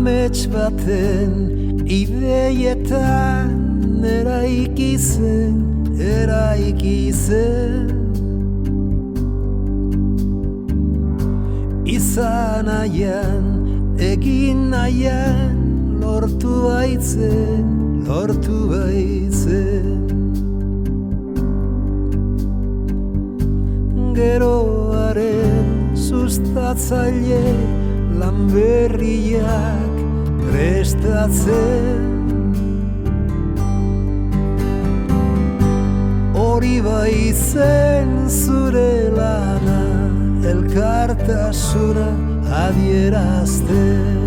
Amets baten ideietan eraiki zen izan nahian, egin nahian, lortu baitzen geroaren sustatzaile lan berriak prestatzen. Hori baitzen zure lana, elkartasuna adierazten.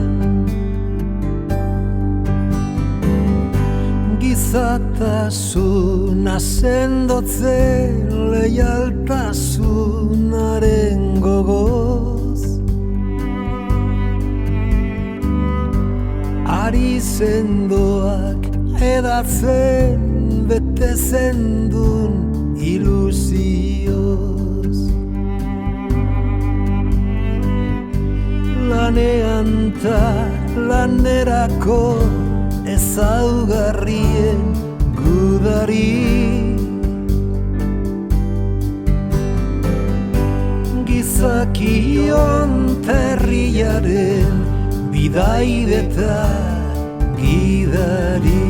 Gizatasuna sendotzen, leialtasunaren gogoz. Ari sendoak edatzen, bete zendun ilusioz. Lanean ta lanerako ezaugarrien gudari. Gizakion terriaren bidaideta gidari.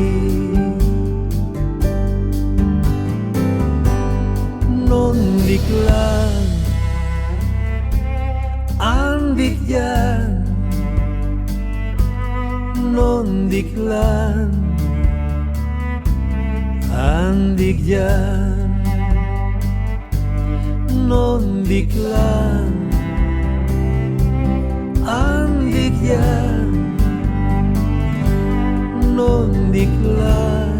Nondik lan, handik jan. Nondik lan, handik jan. Nondik lan, handik jan. Nondik lan,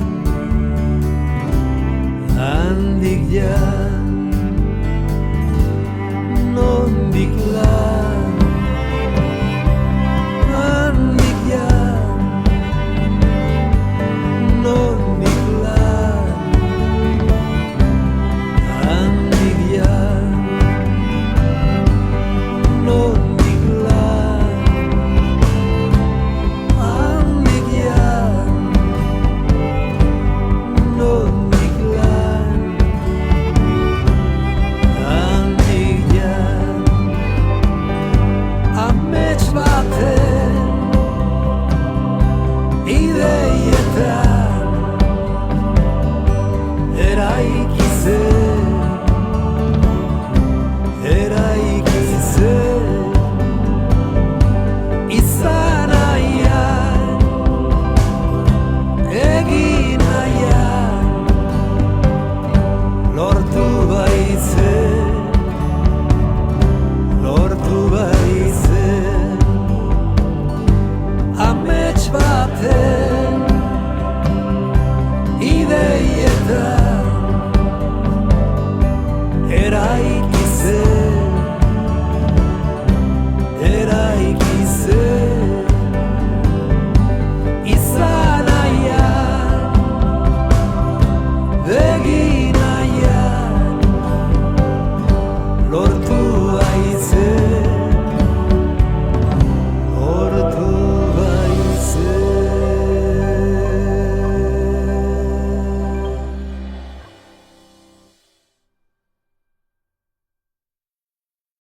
handik jan. Nondik lan, handik jan. Nondik lan, handik jan. Nondik lan, handik jan. Nondik lan, handik jan. Amets baten ideietan eraiki zen izan nahian, egin nahian, lortu baitzen. Amets baten ideietan eraiki zen izan nahian, egin nahian, lortu